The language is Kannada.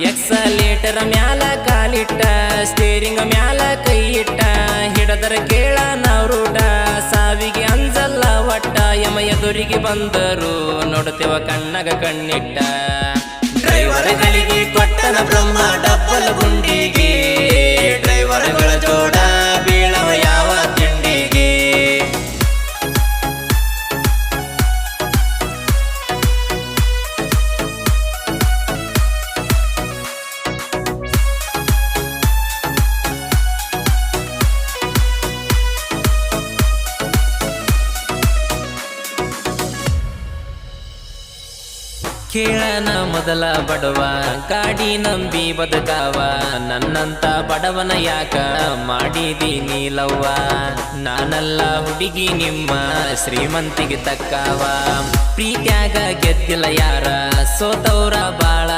ಎಕ್ಸಲೇಟರ್ ಮ್ಯಾಲ ಕಾಲಿಟ್ಟ ಸ್ಟೇರಿಂಗ್ ಮ್ಯಾಲ ಕೈ ಇಟ್ಟ ಹಿಡದರ ಕೇಳ ನಾವ್ ರೂಟ ಸಾವಿಗೆ ಅಂಜಲ್ಲ ಒಟ್ಟ ಯಮ ಎದುರಿಗೆ ಬಂದರು ನೋಡುತ್ತೇವ ಕಣ್ಣಗ ಕಣ್ಣಿಟ್ಟ ಡ್ರೈವರ್ಗಳಿಗೆ ಕೊಟ್ಟನ ಬ್ರಹ್ಮ ಡಬ್ಬಲ್ ಗುಂಡಿಗೆ ಡ್ರೈವರ್ಗಳ ಜೋಡ ಬೀಳವ ಯಾವ ತಿಂಡಿಗೆ ಕೇಳನ ಮೊದಲ ಬಡವ ಗಾಡಿ ನಂಬಿ ಬದುಕಾವ ನನ್ನಂತ ಬಡವನ ಯಾಕ ಮಾಡಿದೀನಿ ಲವ್ವ ನಾನಲ್ಲ ಹುಡುಗಿ ನಿಮ್ಮ ಶ್ರೀಮಂತಿಗೆ ತಕ್ಕಾವ ಪ್ರೀತ್ಯಾಗ ಗೆದ್ದಿಲ್ಲ ಯಾರ ಸೋತವ್ರ ಬಾಳ